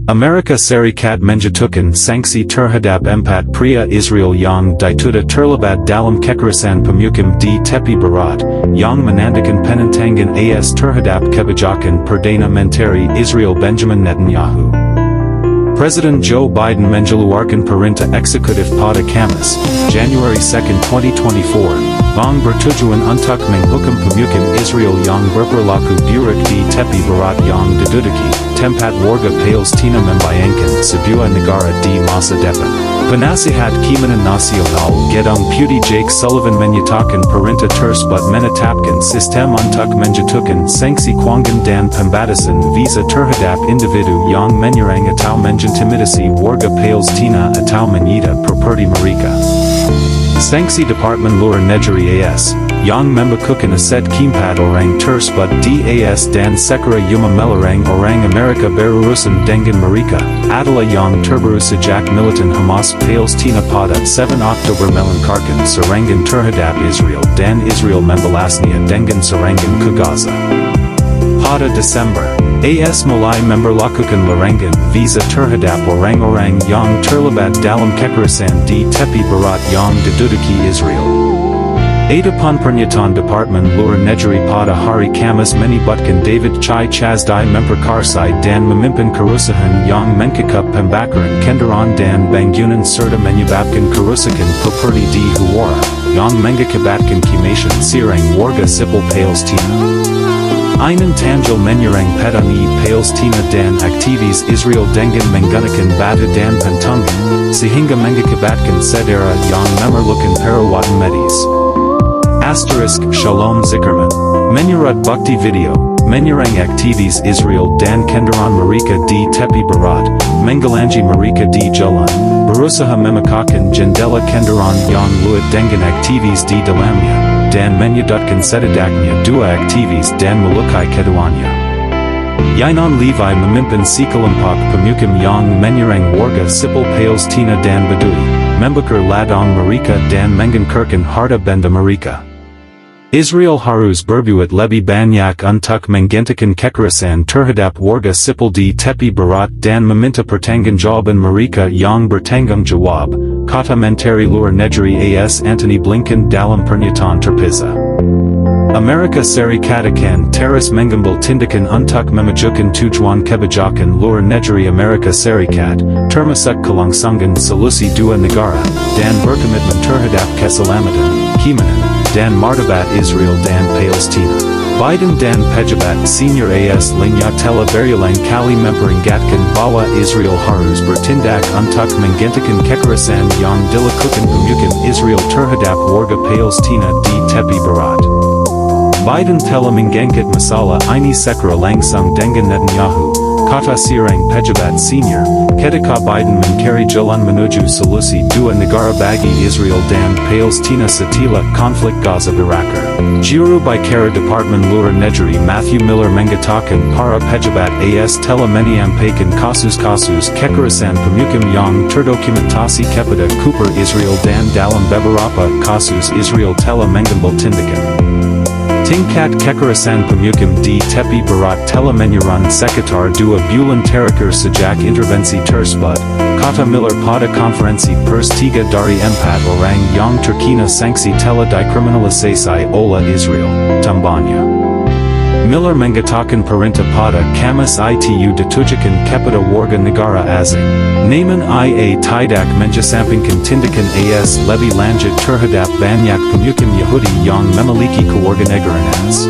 Amerika Serikat Menjatukan Sanksi Terhadap Empat Pria Israel yang Dituda Terlibat Dalam Kekerasan Pemukim di Tepi Barat, yang Menandakan Penentangan AS Terhadap Kebijakan Perdana Menteri Israel Benjamin Netanyahu. Presiden Joe Biden mengeluarkan perintah eksekutif pada Kamis, January 2, 2024, yang bertujuan untuk menghukum pemukim Israel yang berperilaku buruk di Tepi Barat yang diduduki, tempat warga Palestina membayangkan sebuah negara di masa depan. Penasihat Keamanan Nasional Gedung Putih Jake Sullivan menyatakan perintah tersebut menetapkan sistem untuk menjatuhkan sanksi keuangan dan pembatasan visa terhadap individu yang menyerang atau mengintimidasi warga Palestina atau menyita properti mereka. Sanksi Departemen Luar Negeri AS, yang membekukan aset keempat orang tersebut di AS dan sekira Yuma melarang orang Amerika berurusan dengan mereka, adalah yang terbaru sejak militan Hamas Palestina pada 7 Oktober melancarkan serangan terhadap Israel dan Israel membalasnya dengan serangan ke Gaza. Pada Desember, AS mulai memberlakukan larangan visa terhadap orang-orang yang terlibat dalam kekerasan di Tepi Barat yang diduduki Israel. Adapun pernyataan Departemen Luar Negeri pada hari Kamis menyebutkan David Chai Chazdai memperkarsai dan memimpin kerusuhan yang mengkikap pembakaran kendaraan dan bangunan serta menyebabkan kerusakan properti di Huwara, yang mengakibatkan kematian seorang warga sipil Palestina. Einen tanjil menyerang petani Palestina dan aktivis Israel dengan menggunakan batu dan pentungan, sehingga mengakibatkan saudara yang memerlukan perawatan medis. Shalom Zickerman. Menurut bukti video, menyerang aktivis Israel dan kendaraan mereka di Tepi Barat, menggelangi mereka di jalan, berusaha memecahkan jendela kendaraan yang Lloyd dengan aktivis di dalamnya, dan menyedutkan setidaknya dua aktivis dan melukai keduanya. Yainon Levi memimpin sekelompok pemukim yang menyerang warga sipil Palestina dan Bedui, membakar ladang mereka dan menghancurkan harta benda mereka. Israel harus berbuat lebih banyak untuk menghentikan kekerasan terhadap warga sipil di Tepi Barat dan meminta pertanggungjawaban mereka yang bertanggung jawab, kata Menteri Luar Negeri AS Antony Blinken dalam pernyataan terpisah. Amerika Serikat akan terus mengambil tindakan untuk memajukan tujuan kebijakan luar negeri Amerika Serikat, termasuk kelangsungan solusi dua negara, dan berkomitmen terhadap keselamatan, keamanan, dan martabat Israel dan Palestina. Biden dan pejabat senior AS lainnya telah berulang kali memperingatkan bahwa Israel harus bertindak untuk menghentikan kekerasan yang dilakukan pemukim Israel terhadap warga Palestina di Tepi Barat. Biden telah mengangkat masalah ini secara langsung dengan Netanyahu, kata seorang pejabat senior, ketika Biden mencari jalan menuju solusi dua negara bagi Israel dan Palestina setelah konflik Gaza berakhir. Juru bicara Departemen Luar Negeri Matthew Miller mengatakan para pejabat AS telah menyampaikan kasus-kasus kekerasan pemukim yang terdokumentasi kepada Cooper Israel dan dalam beberapa kasus Israel telah mengambil tindakan. Tingkat kekerasan pemukim di Tepi Barat telah menyerang sekitar 2 bulan terakhir sejak intervensi tersebut, kata Miller pada konferensi pers 3 dari 4 orang yang terkena sanksi telah dikriminalisasi oleh Israel, tambahnya. Miller mengatakan perintah pada Kamis itu ditujukan kepada warga negara asing, namun ia tidak mengesampingkan tindakan AS lebih lanjut terhadap banyak pemukim Yahudi yang memiliki kewarganegaraan AS.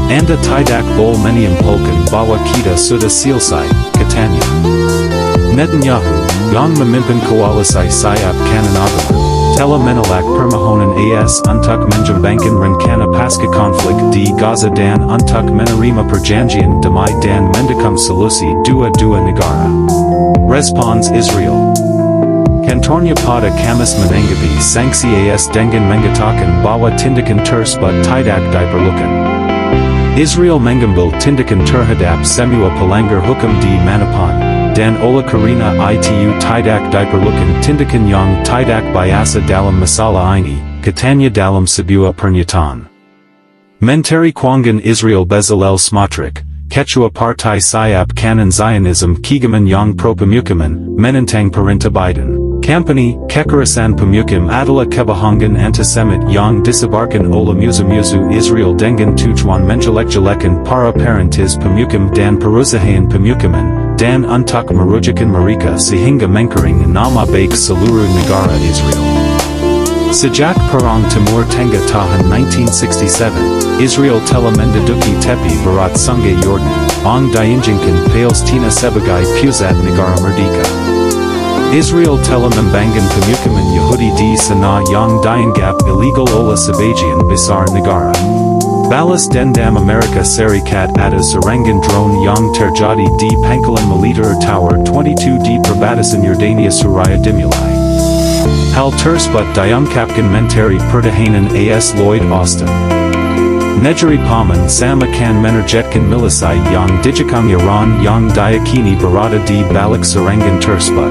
Anda tidak boleh menyimpulkan bahwa kita sudah selesai, katanya. Netanyahu, yang memimpin koalisi sayap kanan agama, telah menolak permohonan AS untuk menjembangkan rencana pasca konflik di Gaza dan untuk menerima perjanjian damai dan mendukung solusi dua-dua negara. Respons Israel. Kantornya pada Kamis menanggapi sanksi AS dengan mengatakan bahwa tindakan tersebut tidak diperlukan. Israel mengambil tindakan terhadap semua pelanggar hukum di manapun, dan oleh karena itu tidak diperlukan tindakan yang tidak biasa dalam masalah ini, katanya dalam sebuah pernyataan. Menteri Keuangan Israel Bezalel Smotrich, Quechua Partai Siap Kanan Zionism Kigaman Yang Pro Pamukaman, Menentang Parinta Biden. Company, Kekarasan Pamukim Adala Kebahongan Antisemit Yang Disabarkan Ola Muzu Israel Dengan Tujuan Menjelek Para Parentis Pamukim Dan Perusahaan Pamukaman, Dan Untak Marujakan Marika Sehingga Mengkering Nama Baik Seluruh Negara Israel. Sejak Perang Timur Tengah tahun 1967, Israel telah menduduki tepi barat Sungai Jordan, Ang diinjinkan Palestina sebagai pusat negara merdeka. Israel telah membangun pemukiman Yahudi di sana yang dianggap illegal oleh sebagian besar negara. Balas dendam Amerika Serikat atas serangan drone yang terjadi di pangkalan militer Tower 22 di perbatasan Yordania-Syria dimulai. Hal tersebut diungkapkan Menteri Pertahanan AS Lloyd Austin. Negeri Paman sama akan menerjetkan militia yang dijekang Iran yang diyakini berada di balik serangan tersebut.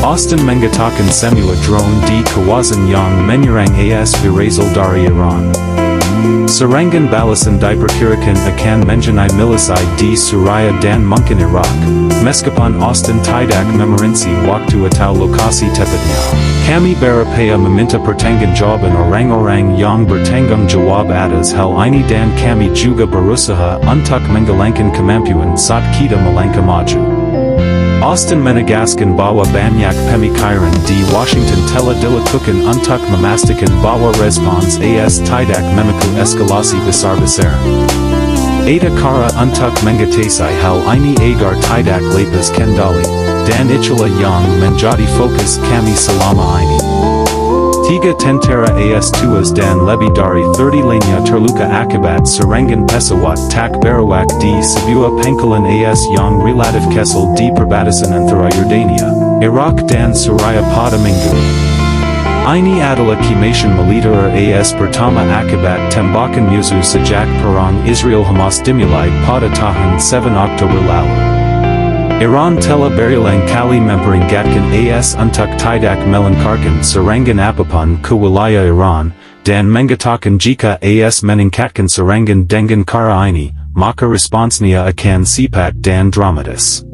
Austin mengatakan semua drone di kawasan yang menyerang AS berasal dari Iran. Serangan balasan diperkirakan akan mengenai militia di Syria dan mungkin Iraq, meskipun Austin tidak memerinci waktu atau lokasi tepatnya. Kami berupaya meminta pertanggungjawaban orang-orang yang bertanggung jawab atas hal ini dan kami juga berusaha untuk menghilangkan kemampuan saat kita melangkah maju. Austin menegaskan bahwa banyak pemikiran di Washington telah dilakukan untuk memastikan bahwa respons AS tidak memicu eskalasi besar-besaran. Ada cara untuk mengatasi hal ini agar tidak lepas kendali, dan itulah yang menjadi fokus kami selama ini. 3 tentara AS tuas dan lebih dari 30 lainnya terluka akibat serangan pesawat tak berawak di sebuah pangkalan AS yang relatif kecil di perbatasan antara Yordania, Iraq dan Syria pada Minggu. Ini adalah kematian militer AS pertama akibat tembakan musuh sejak perang Israel-Hamas dimulai pada tahun 7 Oktober lalu. Iran telah berulang kali memperingatkan AS untuk tidak melancarkan serangan apapun ke wilayah Iran, dan mengatakan jika AS meningkatkan serangan dengan cara ini, maka responsnya akan cepat dan dramatis.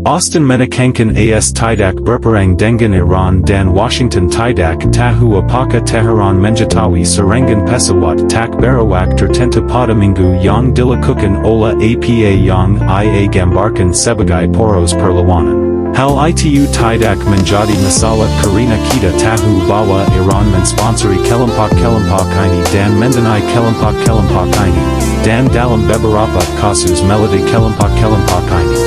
Austin menekankan AS tidak berperang dengan Iran dan Washington tidak tahu apakah Tehran mengetahui serangan pesawat tak berawak tertentu pada minggu yang dilakukan oleh APA yang ia gambarkan sebagai poros perlawanan. Hal itu tidak menjadi masalah karena kita tahu bahwa Iran mensponsori kelompok-kelompok ini dan mendanai kelompok-kelompok ini, dan dalam beberapa kasus melodi kelompok-kelompok ini.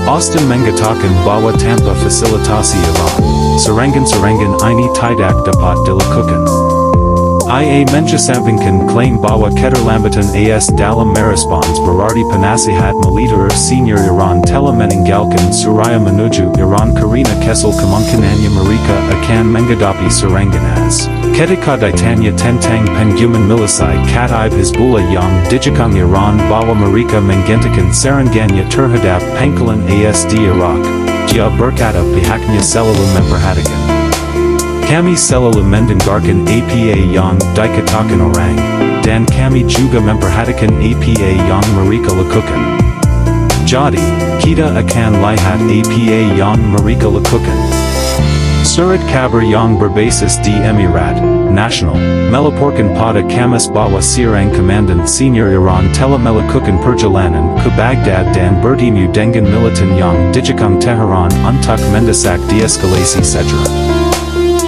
Austin mengatakan bahwa tanpa fasilitasi Iran, serangan-serangan ini tidak dapat dilakukan. Ia mengesampingkan klaim bahwa keterlambatan AS dalam merespons berarti penasihat militer senior Iran telah meninggalkan Syria menuju Iran karena kecil kemungkinannya mereka akan menghadapi serangan AS. Ketika ditanya tentang pengumuman militia Kataib Hizbullah yang dijekang Iran bahwa mereka menghentikan serangannya terhadap pangkalan AS di Iraq, dia berkata pihaknya selalu memperhatikan. Kami selalu mendengarkan APA yang dikatakan orang, dan kami juga memperhatikan APA yang mereka lakukan. Jadi, kita akan lihat APA yang mereka lakukan. Surat kabar yang berbasis di Emirat Nasional melaporkan pada Kamis bahwa seorang komandan senior Iran telah melakukan perjalanan ke Baghdad dan bertemu dengan militan yang dijekang Tehran untuk mendesak deeskalasi segera.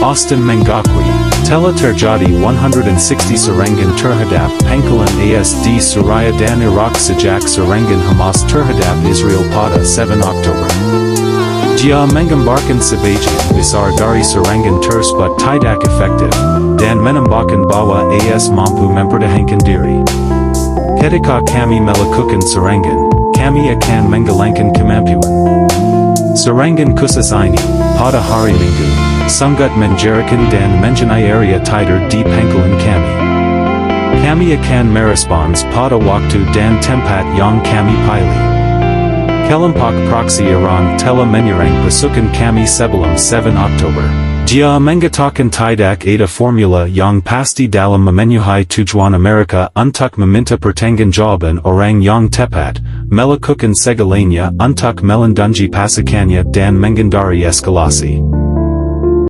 Austin mengakui, telah terjadi 160 serangan terhadap pangkalan AS di Syria dan Iraq sejak serangan Hamas terhadap Israel pada 7 Oktober. Dia menggambarkan sebagian besar dari serangan tersebut tidak efektif, dan menambahkan bahwa AS mampu mempertahankan diri. Ketika kami melakukan serangan, kami akan menghilangkan kemampuan. Serangan khusus ini, pada hari Minggu, sangat menjadikan dan mengenai area tidur di pangkalan kami. Kami akan merespons pada waktu dan tempat yang kami pilih. Kelimpak proxy Iran tela menyerang pasukan kami sebelum 7 Oktober. Dia mengatakan tidak ada formula yang pasti dalam memenuhi tujuan Amerika untuk meminta pertanggungjawaban orang yang tepat, melakukan segalanya untuk melindungi pasukannya dan menghindari eskalasi.